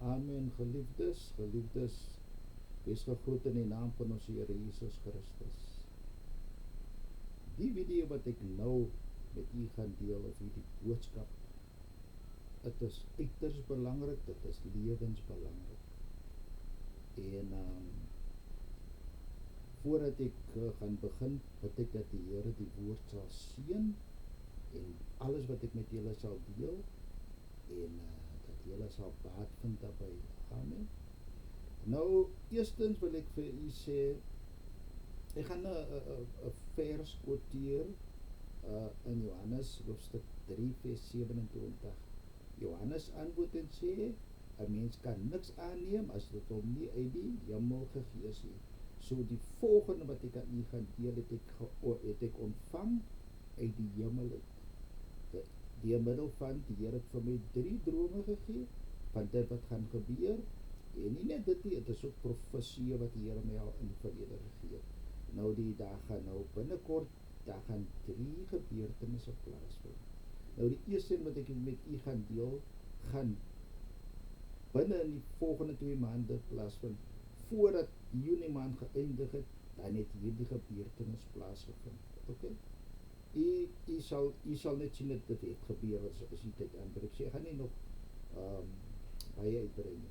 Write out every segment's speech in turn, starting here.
Amen, geliefdes, wees gegroet in die naam van ons Here Jesus Christus. Die video wat ek nou met u gaan deel, of hierdie boodskap, dit is uiters belangrik, dit is lewensbelangrik. En voordat ek gaan begin, bid ek dat die Here die woord sal seën en alles wat ek met julle sal deel, en dat julle sal baat vind daarby. Amen. Nou, eerstens wil ek vir u sê, ek gaan 'n vers quoteer in Johannes hoofstuk 3 vers 27. Johannes antwoord en sê, 'n mens kan niks aanneem as dit hom nie uit die hemel gegee is nie. So die volgende wat ek aan u gaan deel, het ek ontvang uit die hemel uit. Deur middel van die Here het vir my 3 drome gegee van dit wat gaan gebeur. En nie net dit nie, het is ook profesie wat die Here my al in die verlede gegee het. Nou daar gaan nou binnekort, daar gaan 3 gebeurtenisse plaasvind. Nou die eerste wat ek met u gaan deel, gaan binne in die volgende 2 maande plaasvind. Voordat Junie maand geëindig het, dan het hierdie gebeurtenis plaasgevind. Okay? U sal net sien dat dit het gebeur as die tyd aanbreek. So ek gaan nie nog baie uitbrei nie.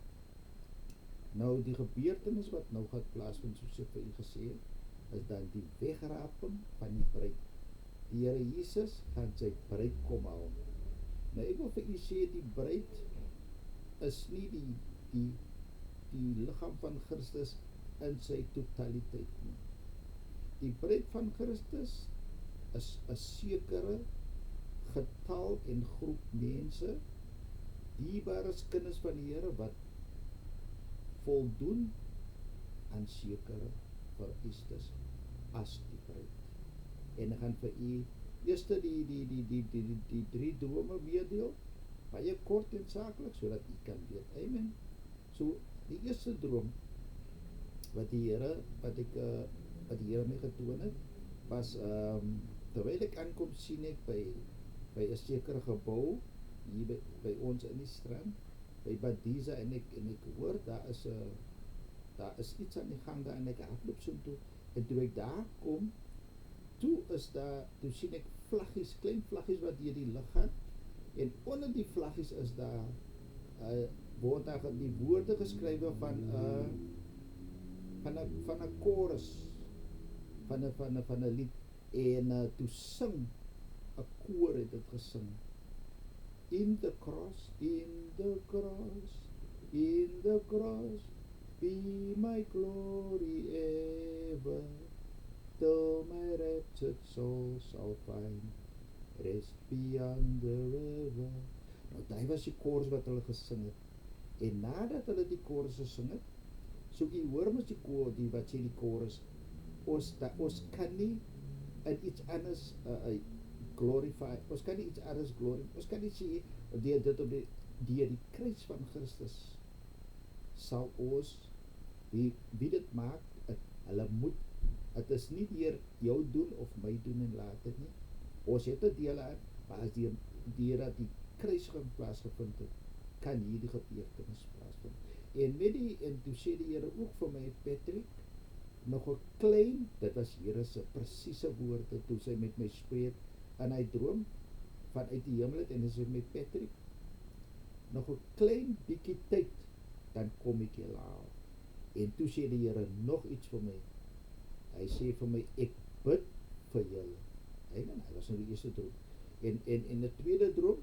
Nou die gebeurtenis wat nou gaan plaasvind, soos ek vir u gesê het, is dan die wegraping van die bruid. Die Here Jesus gaan sy bruid kom haal. Nou ek wil vir u sê, die bruid is nie die liggaam van Christus in sy totaliteit nie. Die bruid van Christus is 'n sekere getal en groep mense, dierbare kinders van die Here, wat voldoen aan sekere vereistes as die bruid. En ek gaan vir u eers die 3 drome weerdeel, baie kort en saaklik, sodat u kan weet. Amen. So die eerste droom wat die Here my getoon het, was terwyl ek aankom, sien ek by 'n sekere gebou hier by ons in die strand, by Badiza, en ek hoor daar is iets aan die gang daar, en ek hardloop so toe, en toe ek daar kom, toe sien ek vlaggies, klein vlaggies wat deur die lug gaan, en onder die vlaggies is daar word daar die woorde geskrywe van 'n chorus, van 'n lied, en toe sing 'n koor het dit gesing. In the cross, be my glory ever, till my wretched soul shall find rest beyond the river. Nou daai was die chorus wat hulle gesing het. En nadat hulle die chorus gesing het, so jy hoor mos die wat sê die chorus, ons kan nie in iets anders glorify, ons kan nie iets anders ons kan nie sê, deur die kruis van Christus sal ons, wie dit maak, hulle moet, het is nie deur jou doen of my doen en later nie, ons het 'n deel aan, maar as deur dat die kruis plaasgevind het, kan hierdie gebeurtenis plaasvind. En toe sê die Here ook vir my, Patrick, nog 'n klein, dit was Here se presiese woorde, toe sy met my spreek in hy droom vanuit die hemel het, en hy sê met Patrick, nog 'n klein bietjie tyd, dan kom ek julle haal. En toe sê die Here nog iets vir my. Hy sê vir my, ek bid vir julle. Amen. Hy was nou die eerste droom. En in die tweede droom,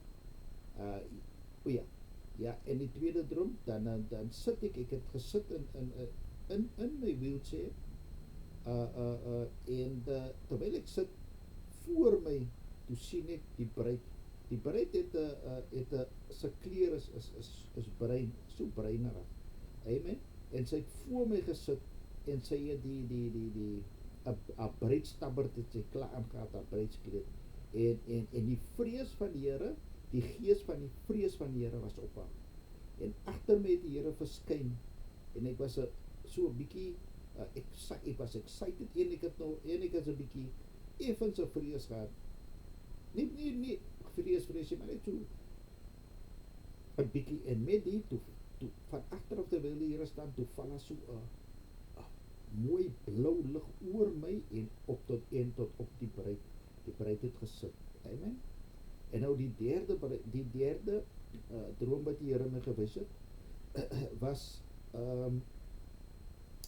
en die tweede droom, dan sit ek het gesit in my wheelchair, en terwyl ek sit, voor my, toe sien ek die bruid. Die bruid het sy kleur is bruin, so bruinerig. Amen. En sy het voor my gesit, en sy het die bruidstabbert het sy klaar aangehad, haar bruidskleed. En die vrees van die Here, die gees van die vrees van die Here was op haar. En agter my het die Here verskyn, en ek was so 'n bietjie, ek was excited, en ek het 'n bietjie effens 'n vrees gehad. Nie vrees, maar net so 'n bietjie, en met die toe van agteraf terwyl die Here staan, toe val daar so 'n mooi blou lig oor my en tot op die bruid het gesit. Amen. En nou die derde droom wat die Here my gewys het, was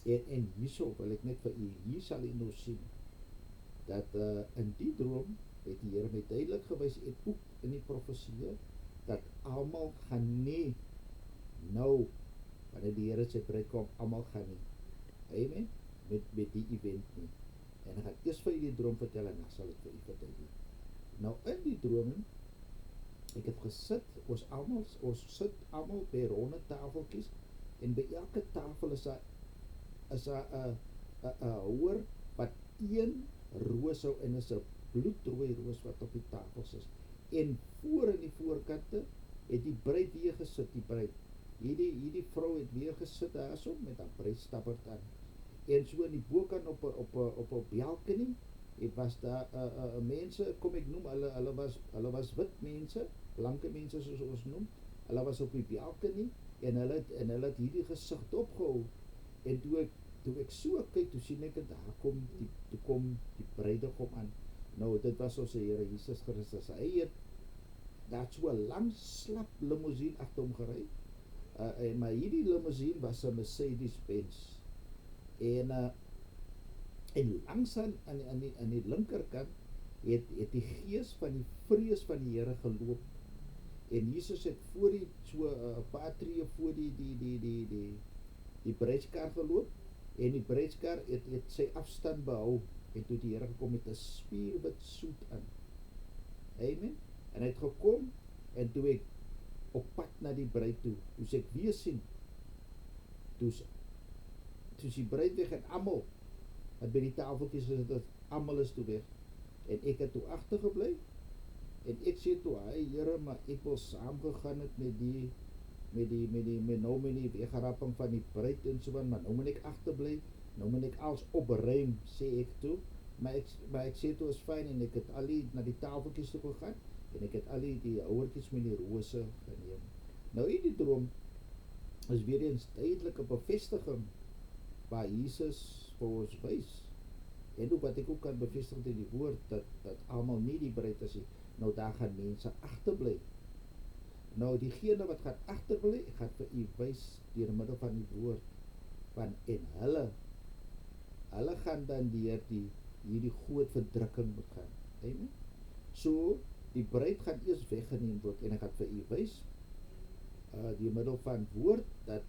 en hierso wil ek net vir u, hier sal u nou sien dat in die droom het die Here my duidelik gewys en ook in die profesie dat almal gaan nie nou wanneer die Here se bruid kom, almal gaan nie. Amen. Met die event nie. En ek gaan eers vir u die droom vertel en dan sal ek vir u verduidelik. Nou in die droom, ek het gesit, ons sit almal by ronde tafeltjies en by elke tafel is daar 'n houer wat een roos hou en is 'n bloedrooi roos wat op die tafels is. En voor in die voorkante het die bruid weer gesit, die bruid. Hierdie vrou het weer gesit daarso met haar bruidstabbert aan. En so in die bokant op 'n balkonie, het was daar mense, kom ek noem, hulle was wit mense, blanke mense soos ons noem. Hulle was op die balkonie en hulle het hierdie gesig opgehou. En toe ek so kyk, toe sien ek dat daar kom die bruidegom aan. Nou dit was ons Here Jesus Christus. Hy het daar so 'n lang slap limousine agter hom gery. Maar hierdie limousine was 'n Mercedes-Benz. En langs aan die linkerkant het die gees van die vrees van die Here geloop. En Jesus het voor die so 'n paar tree voor die bruidskar geloop en die bruidskar het sy afstand behou en toe die Here gekom met 'n spierwit soet aan. Amen. En hy het gekom en toe ek op pad na die bruid toe ek weer sien, toe die bruid weg en almal wat by die tafeltjies is, almal is toe weg. En ek het toe agtergebly en ek sê toe, Here, maar ek wil saamgegaan het met die weggerapping van die bruid en so aan, maar nou moet ek agterbly, nou moet ek alles opruim, sê ek toe. Maar ek sê toe is fyn en ek het al na die tafeltjies toe gegaan en ek het al die houertjies met die rose geneem. Nou die droom is weer eens duidelike bevestiging waar Jesus vir ons wys. En ook wat ek ook kan bevestig in die woord, dat almal nie die bruid is nie. Nou daar gaan mense agterbly. Nou diegene wat gaan agterbly, ek gaan vir u wys deur middel van die woord, en hulle gaan dan deur hierdie groot verdrukking moet gaan. Amen. So die bruid gaan eers weggeneem word en ek gaan vir u wys deur middel van woord dat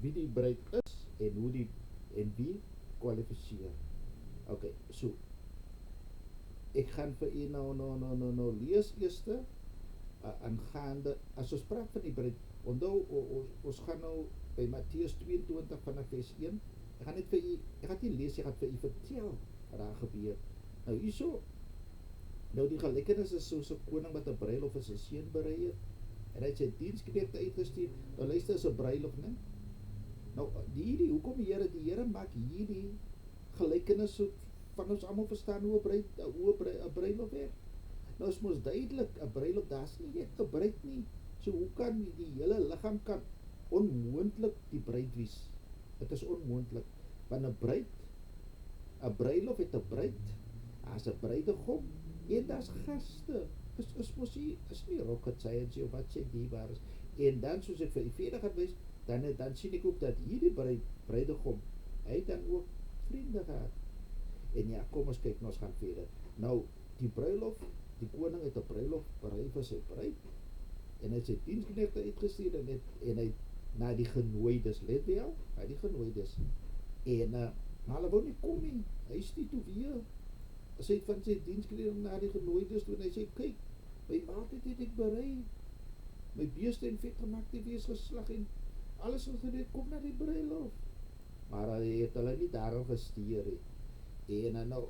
wie die bruid is en wie kwalifiseer. Okay, so ek gaan vir u nou lees eerste aangaande, as ons praat van die bruid, onthou ons gaan nou by Matteus 22 vanaf vers 1. Ek gaan nie lees, ek gaan vir u vertel wat daar gebeur. Nou hierso, nou die gelykenis is soos 'n koning wat 'n bruilof vir sy seun berei het en hy het sy diensknegte uitgestuur. Nou luister, is 'n bruilof, né? Nou hoekom die Here maak hierdie gelykenis so van ons almal verstaan hoe 'n bruilof werk. Nou is mos duidelik, 'n bruilof, daar's nie net 'n bruid nie. So hoe kan die hele liggaam kan onmoontlik die bruid wees? Dit is onmoontlik, want 'n bruilof het 'n bruid, as 'n bruidegom en daar's gaste. Is nie rocket science of wat sê die waar is. En dan soos ek vir u verder gaan wys, dan sien ek ook dat hierdie bruidegom, hy het dan ook vriende gehad. En ja, kom ons kyk, ons gaan verder. Nou, die bruilof, die koning het 'n bruilof berei vir sy bruid en hy het sy diensknegte uitgestuur en hy na die genooides, let wel, na die genooides. En maar hulle wou nie kom nie. Hy stuur toe weer sy van sy diensknegte na die genooides toe en hy sê, kyk, my altyd het ek berei, my beeste en vet gemaak, die wees geslag en alles wat gedoen, kom na die bruilof. Maar hy het hulle nie daarom gestuur nie. En nou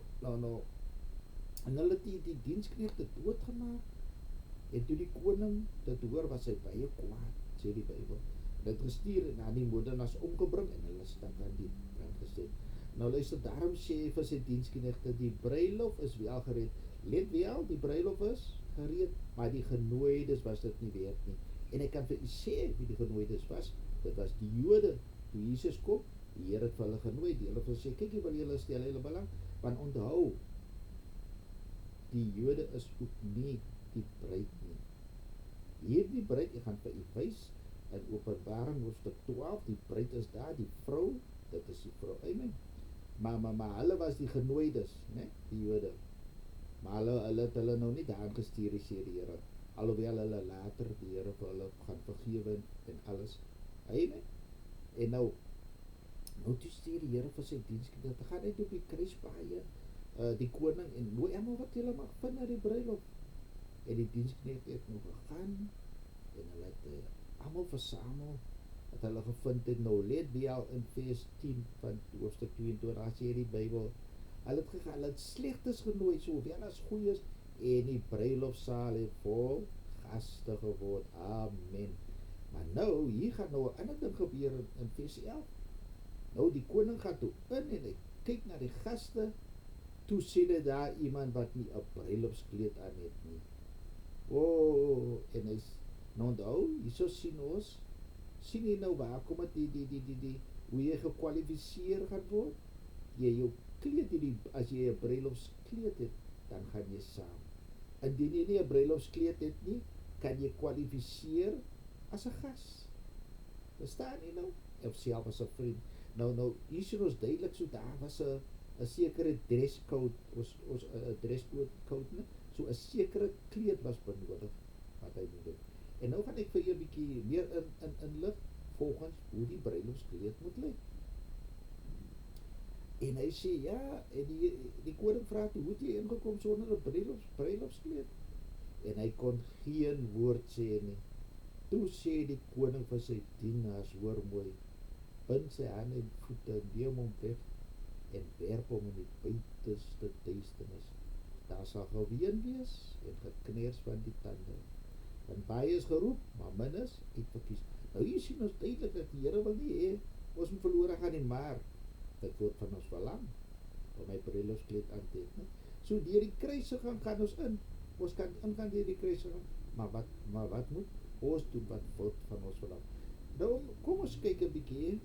en hulle het die diensknegte doodgemaak. En toe die koning dit hoor, was hy baie kwaad, sê die Bybel. Hy het gestuur en aan die moordenaars omgebring en hulle stak aan die brand gesit. Nou luister, daarom sê hy vir sy diensknegte, die bruilof is wel gereed. Let wel, die bruilof is gereed, maar die genooides was dit nie werd nie. En ek kan vir u sê wie die genooides was. Dit was die Jode. Toe Jesus kom, die Here het vir hulle genooi. Die hulle sê, kyk hier wil julle stel hulle belang, want onthou, die Jode is ook nie die bruid nie. Hierdie bruid, ek gaan vir u wys in Openbaring hoofstuk 12, die bruid is daar, die vrou, dit is die vrou, amen. Maar hulle was die genooides, né, die Jode. Maar hulle het hulle nou nie daar gestuur, sê die Here. Alhoewel hulle later die Here vir hulle gaan vergewe en alles. Amen. En nou toe stuur die Here vir sy diensknegte, gaan uit op die kruispaaie, die koning, en nooi almal wat julle mag vind na die bruilof. En die diensknegte het nou gegaan, en hulle het almal versamel, wat hulle gevind het. Nou let wie al in vers 10 van hoofstuk 22, daar sê die Bybel, hulle het gegaan, hulle het slegtes genooi, sowel as goeies, en die bruilofsaal het vol gaste geword. Amen. Maar nou, hier gaan nou 'n ander ding gebeur in vers 11. Nou die koning gaan toe in en hy kyk na die gaste, toe sien hy daar iemand wat nie 'n bruilofskleed aan het nie. En hy nou onthou, hierso sien jy nou waar kom dit hoe jy gekwalifiseer gaan word. Jy jou kleed, as jy 'n bruilofskleed het, dan gaan jy saam. Indien jy nie 'n bruilofskleed het nie, kan jy kwalifiseer as 'n gas. Verstaan jy nou? Of self as 'n vriend. Nou, hier sien ons duidelik, so daar was 'n sekere dresscode, ons dresscode, ne? So 'n sekere kleed was benodig, wat hy moet doen. En nou gaan ek vir jou 'n bietjie meer inlig, volgens hoe die bruilofskleed moet lyk. En hy sê, ja, en die koning vra toe, hoe het jy ingekom sonder 'n bruilofskleed? En hy kon geen woord sê nie. Toe sê die koning vir sy dienaars, hoor mooi, bind sy hande en voete, neem hom weg en werp hom in die buitenste duisternis. Daar sal geween wees en gekners van die tande. Want baie is geroep, maar min is uitverkies. Nou hier sien ons duidelik dat die Here wil nie hê ons moet verlore gaan nie, maar dit word van ons verlang om my bruilofskleed aan te het, ne? So deur die kruisiging gaan ons in. Ons kan ingaan deur die kruisiging, maar wat moet ons doen, wat word van ons verlang? Nou kom ons kyk 'n bietjie.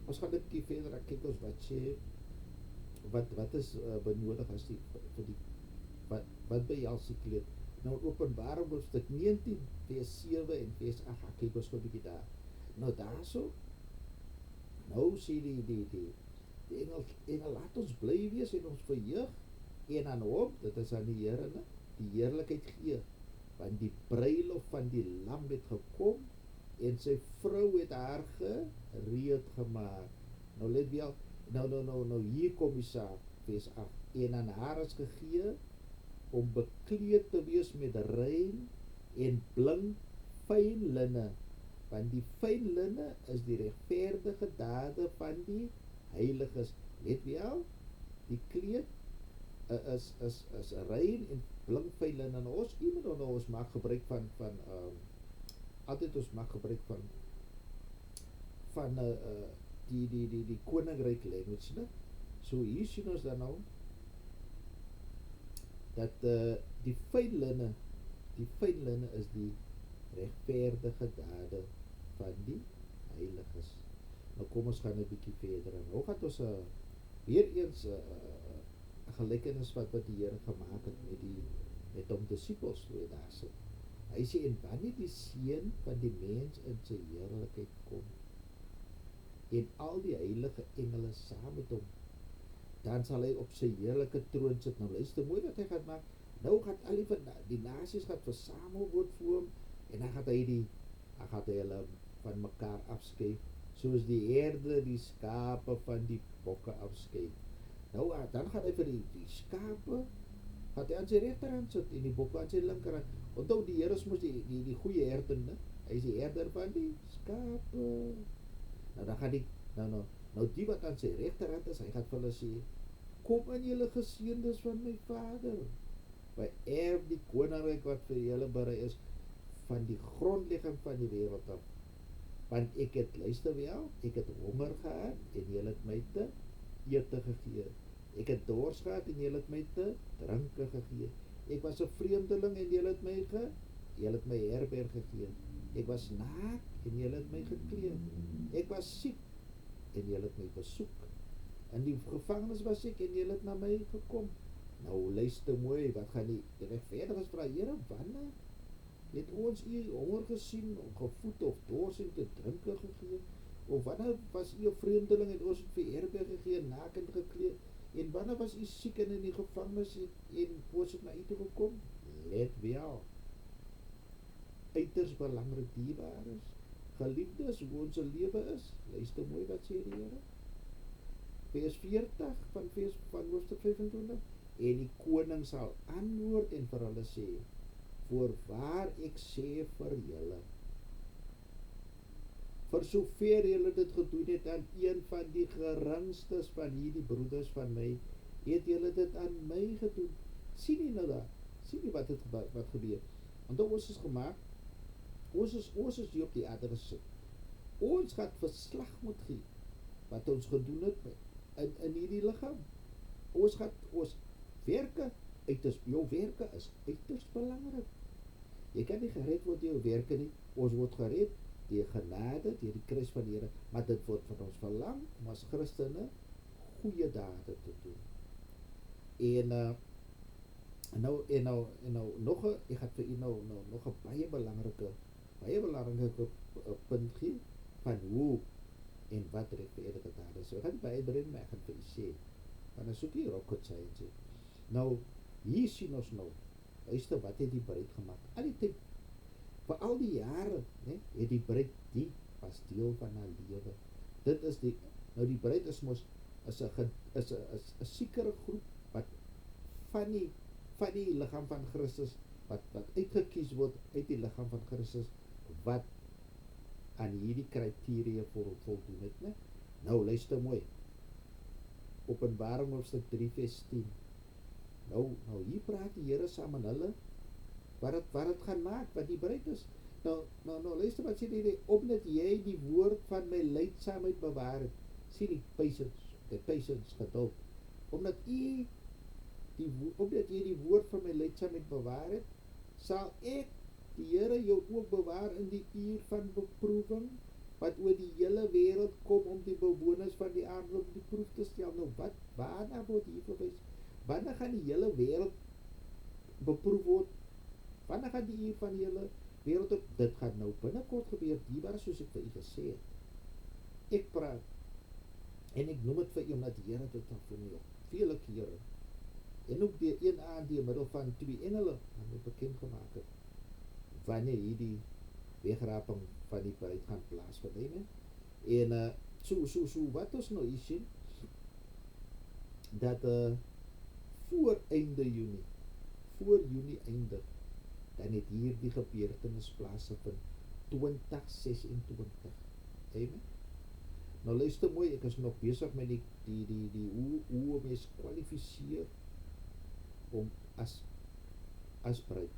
Ons gaan 'n bietjie verder kyk ons wat sê wat is benodig as vir die wat behels die kleed. Nou Openbaring hoofstuk 19 vers 7 en vers 8, kyk ons 'n bietjie daar. Nou daarso, nou sê die engel laat ons bly wees en ons verheug en aan hom, dit is aan die Here, ne, die heerlikheid gee, want die bruilof van die lam het gekom en sy vrou het haar gereed gemaak. Nou let wel, nou hier kom die saak, vers 8, en aan haar is gegee om bekleed te wees met rein en blink fyn linne, want die fyn linne is die regverdige dade van die heiliges. Let wel, die kleed is rein en blink fyn linne. Nou ons maak gebruik van altyd ons maak gebruik van die koninkryk language, né? So hier sien ons dan nou dat die fyn linne is die regverdige dade van die heiliges. Nou kom ons gaan 'n bietjie verder. Nou gaan ons weer eens 'n gelykenis wat die Here gemaak het met hom disippels toe daar sit. Hy sê, en wanneer die seun van die mens in sy heerlikheid kom en al die heilige engele saam met hom, dan sal hy op sy heerlike troon sit. Nou luister mooi wat hy gaan maak. Nou gaan al die nasies gaan versamel word voor hom, en dan gaan hy hulle van mekaar afskei, soos die herde die skape van die bokke afskei. Nou dan gaan hy vir die skape gaan hy aan sy regterhand sit en die bokke aan sy linkerhand. Onthou, die Here is mos die goeie herder, né? Hy is die herder van die skape. Nou dan gaan die wat aan sy regterhand is, hy gaan vir hulle sê, kom in julle geseëndes van my Vader, beerf die koninkryk wat vir julle berei is van die grondlegging van die wêreld af. Want ek het, luister wel, ek het honger gehad en julle het my te ete gegee. Ek het dors gehad en julle het my te drinke gegee. Ek was 'n vreemdeling en julle het my herberg gegee. Ek was naak en julle het my gekleed. Ek was siek en julle het my besoek. In die gevangenis was ek en julle het na my gekom. Nou luister mooi, wat gaan die regverdiges vra, Here, wanneer het ons u honger gesien, gevoed of dors en te drinke gegee? Of wanneer was u 'n vreemdeling en ons het vir herberg gegee, nakend gekleed? En wanneer was u siek en in die gevangenis en ons het na u toe gekom? Let wel, uiters belangrik, dierbares, geliefdes, hoe ons lewe is. Luister mooi wat sê die Here. Vers 40 van hoofstuk 25. En die koning sal antwoord en vir hulle sê, voorwaar ek sê vir julle, vir sover julle dit gedoen het aan een van die geringstes van hierdie broeders van my, het julle dit aan my gedoen. Sien jy nou daar? Sien jy wat gebeur? Want ons is gemaak, ons is hier op die aarde gesit. Ons gaan verslag moet gee wat ons gedoen het in hierdie liggaam. Ons werke, jou werke is uiters belangrik. Jy kan nie gered word deur jou werke nie. Ons word gered deur genade, deur die kruis van die Here, maar dit word van ons verlang om as Christene goeie dade te doen. En nog ek gaan vir u nog 'n baie belangrike punt gee van hoe en wat regverdige dade is. So ek gaan baie bring, maar ek gaan vir u sê, want dan soek jy rocket science. Nou, hier sien ons nou, luister, wat het die bruid gemaak? Al die tyd, vir al die jare, het die bruid, die was deel van haar lewe. Dit is die bruid is mos, is 'n sekere groep, wat van die liggaam van Christus, wat uitgekies word uit die liggaam van Christus, wat aan hierdie kriteria voldoen het, né? Nou, luister mooi. Openbaring hoofstuk 3 vers 10. Nou hier praat die Here saam met hulle, wat het gaan maak, wat die bruid is. Nou, luister wat sê die, omdat jy die woord van my lydsaamheid bewaar het, sê die patience, geduld, omdat jy die woord van my lydsaamheid bewaar het, sal ek, die Here, jou ook bewaar in die uur van beproewing, wat oor die hele wêreld kom om die bewoners van die aarde op die proef te stel. Nou, waarna word hier verwys? Wanneer gaan die hele wêreld beproef word? Wanneer gaan die uur van die hele wêreld op? Dit gaan nou binnekort gebeur, diebaar, soos ek vir u gesê het. Ek praat, en ek noem dit vir u, omdat die Here dit al vir my op vele kere, en ook die een aand die middel van 2 engele aan my bekend gemaak het, wanneer hierdie wegraping van die bruid gaan plaasvind. En so wat ons nou hier sien, dat voor Junie eindig, dan het hier die gebeurtenis plaasgevind 2026. Amen. Nou luister mooi, ek is nog besig met die hoe mens kwalifiseer om as bruid.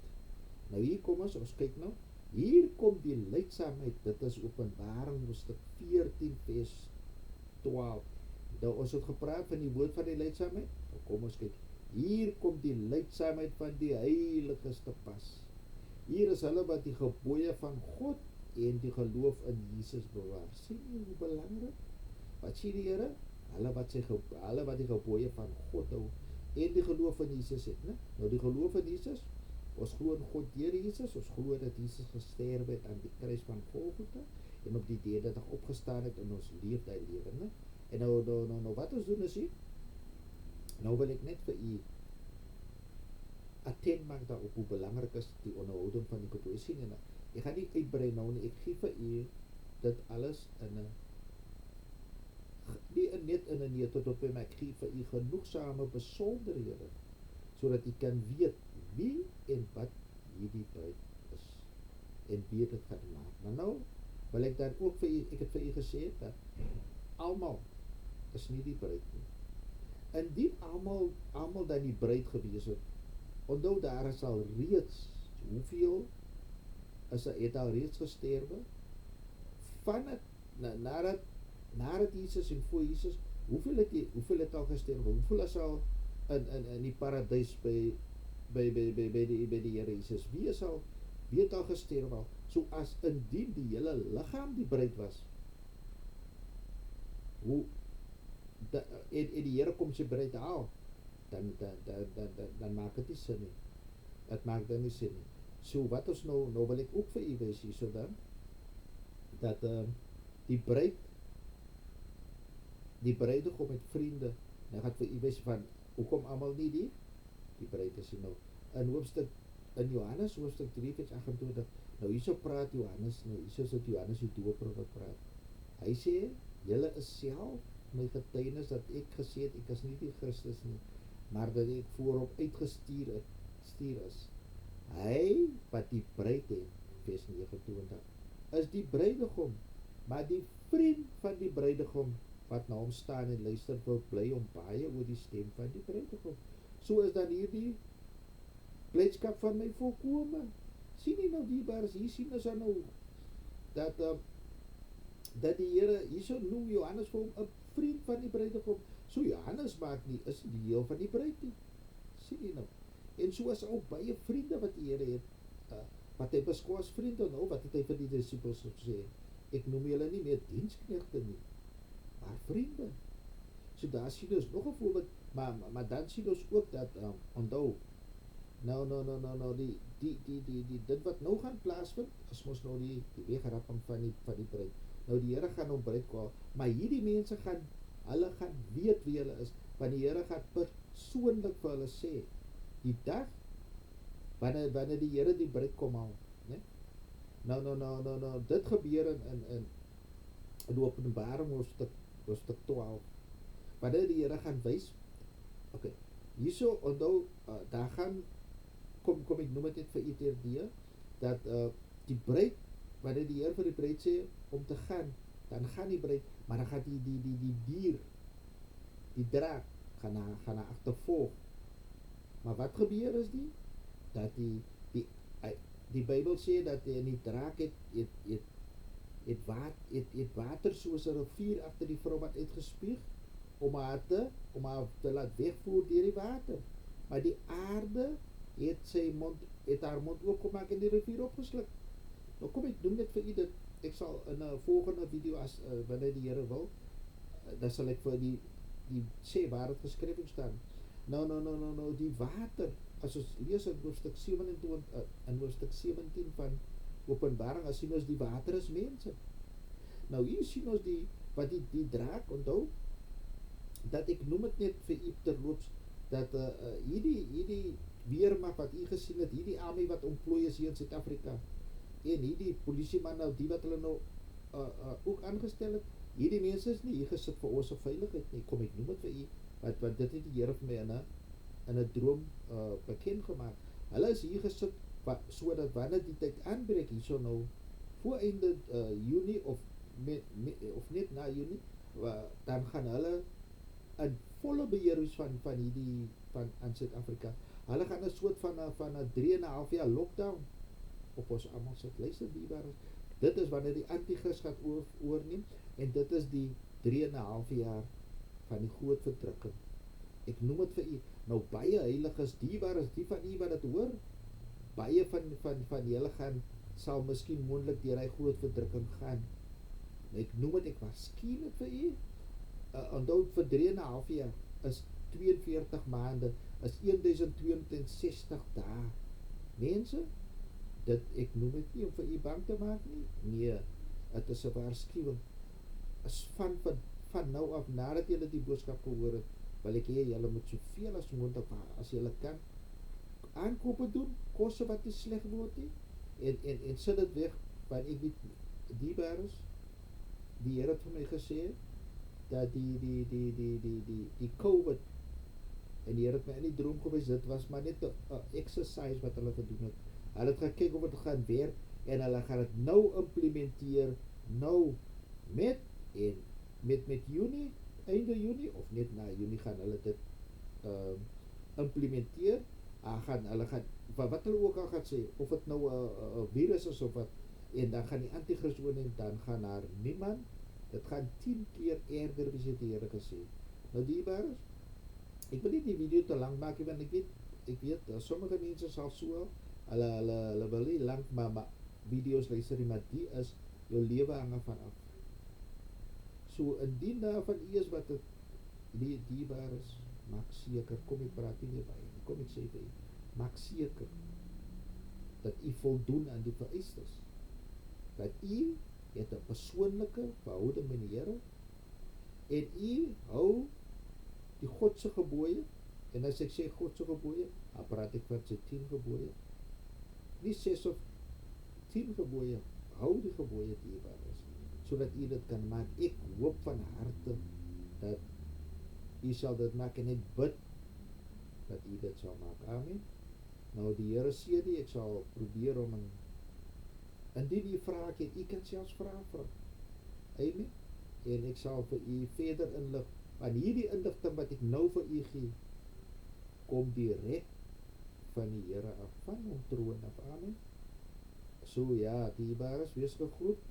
Nou hier kom ons kyk nou, hier kom die lydsaamheid, dit is Openbaring hoofstuk 14 vers 12. Nou ons het gepraat van die woord van die lydsaamheid, nou kom ons kyk, hier kom die lydsaamheid van die heiliges te pas. Hier is hulle wat die gebooie van God en die geloof in Jesus bewaar. Sien jy hoe belangrik? Wat sê die Here? Hulle wat die gebooie van God hou en die geloof in Jesus het, né? Nou die geloof in Jesus, ons glo in God deur Jesus, ons glo dat Jesus gesterf het aan die kruis van Golgotha en op die derde dag opgestaan het en ons leef daai lewe, né? En nou wat ons doen is hier, nou wil ek net vir u attent maak daarop hoe belangrik is die onderhouding van die gebooie. Sien jy nou? Ek gaan nie uitbrei nou nie, ek gee vir u dit alles nie tot op my, ek gee vir u genoegsame besonderhede, sodat u kan weet wie en wat hierdie bruid is, en wie dit gaan maak. Maar nou, wil ek dan ook vir u, ek het vir u gesê, dat almal is nie die bruid nie. Indien almal dan die bruid gewees het, onthou daar is al reeds, hoeveel het al reeds gesterwe, van het, nadat Jesus en voor Jesus, hoeveel het al gesterwe, hoeveel is al in die paradys by die Here Jesus, wie het al gesterwe al, So as indien die hele liggaam die bruid was, hoe en die Here kom sy bruid haal, dan maak dit nie sin nie. Dit maak dan nie sin nie. So wat ons nou wil ek ook vir u wys hierso dan, dat die bruidegom met vriende, nou gaan vir u wys van hoekom almal nie die bruid is nou. In Johannes hoofstuk 3 vers 28, nou hierso praat Johannes, nou hierso is dit Johannes die Doper wat praat. Hy sê, julle is self my getuienis dat ek gesê het, ek is nie die Christus nie, maar dat ek voorop uitgestuur is. Hy wat die bruid het, vers 29, is die bruidegom, maar die vriend van die bruidegom, wat na hom staan en luister, wil bly om baie oor die stem van die bruidegom. So is dan hierdie blydskap van my volkome. Sien jy nou diebaars, hier sien ons nou, dat die Here, hierso noem Johannes vir hom 'n vriend van die bruidegom. So Johannes is die deel van die bruid nie. Sien jy nou? En so is ook baie vriende wat die Here het, wat hy beskou as vriende nou, wat het hy vir die disippels gesê? Ek noem julle nie meer diensknegte nie, maar vriende. So daar sien ons nog 'n voorbeeld, maar dan sien ons ook dat, onthou, dit wat nou gaan plaasvind, is mos nou die wegrapping van die bruid. Nou die Here gaan hom bruid kwaal, maar hierdie mense hulle gaan weet wie hulle is, want die Here gaan persoonlik vir hulle sê, die dag, wanneer die Here die bruid kom haal, né? Nou, dit gebeur in Openbaring hoofstuk 12, wanneer die Here gaan wys, okay, hierso, onthou, daar gaan, kom ek noem dit vir u teerdeur, dat die bruid, wanneer die Here vir die bruid sê, om te gaan, dan gaan die bruid, maar dan gaan die dier, die draak, gaan na agtervolg. Maar wat gebeur is dat die Bybel sê, dat die draak het water soos 'n rivier agter die vrou wat uitgespuug, om haar te laat wegvoer deur die water. Maar die aarde het haar mond oopgemaak en die rivier opgesluk. Nou kom ek doen dit vir u, dit ek sal in 'n volgende video, as wanneer die Here wil, dan sal ek vir die sê waar dit geskryf staan. Nou die water, as ons lees in hoofstuk 17 van Openbaring, as sien ons die water is mense. Nou hier sien ons wat die draak, onthou, dat ek noem dit net vir u terloops, dat hierdie weermag wat u gesien het, hierdie army wat ontplooi is hier in Suid-Afrika, en hierdie polisieman nou, die wat hulle nou ook aangestel het, hierdie mense is nie hier gesit vir ons veiligheid nie, kom ek noem dit vir u, want dit het die Here vir my in 'n droom bekend gemaak. Hulle is hier gesit, sodat wanneer die tyd aanbreek, hierso nou, voor einde Junie, of net na Junie, dan gaan hulle in volle beheer wees van hierdie, aan Suid-Afrika. Hulle gaan 'n soort van 'n 3,5 jaar lockdown op ons almal sit. Luister diebaar, dit is wanneer die Antichrist gaan oorneem, en dit is die 3,5 jaar van die groot verdrukking. Ek noem dit vir u, nou baie heiliges, diebaar is die van u wat dit hoor, baie van julle sal miskien moontlik deur hy groot verdrukking gaan. Ek noem dit, ek waarsku dit vir u, onthou vir 3,5 jaar is 42 maande, is 1260 dae. Mense, ek noem dit nie om vir u bang te maak nie. Nee, dit is 'n waarskuwing. Is van nou af, nadat julle die boodskap gehoor het, wil ek hê julle moet soveel as moontlik, as julle kan, aankope doen, kosse wat nie sleg word nie, en sit dit weg, want ek weet, diebaar is, die Here het vir my gesê, dat die COVID, en die Here het my in die droom gewys, dit was maar net 'n exercise wat hulle gedoen het. Hulle het gekyk of dit gaan werk, en hulle gaan dit nou implementeer, nou, met Junie, einde Junie, of net na Junie gaan hulle dit implementeer. Hulle gaan, wat hulle ook al gaan sê, of dit nou 'n virus is of wat, en dan gaan die Antichrist oorneem, dan gaan daar niemand, dit gaan 10 keer erger wees, het die Here gesê. Nou diebaar, ek wil nie die video te lang maak, want ek weet, sommige mense sal so, hulle wil nie lang, maar video's luister nie, maar die is jou lewe hang van af. So indien daar van u is wat die dierbaar is, maak seker, kom ek praat nie meer by nie, kom ek sê vir u, maak seker dat u voldoen aan die vereistes, dat u het 'n persoonlike verhouding met die Here en u hou die God se gebooie. En as ek sê God se gebooie, dan praat ek van sy 10 gebooie, nie 6 of 10 gebooie, hou die gebooie dierbaar is, sodat u dit kan maak. Ek hoop van harte dat u sal dit maak en ek bid dat u dit sal maak. Amen. Nou die Here seën u, ek sal probeer om indien u vrae het, u kan selfs vra. Amen. En ek sal vir u verder inlig, want hierdie inligting wat ek nou vir u gee, kom direk van die Here af, van hom troon af. Amen. So ja, dierbare, wees gegroet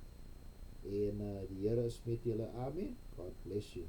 en die Here is met julle. Amen. God bless you.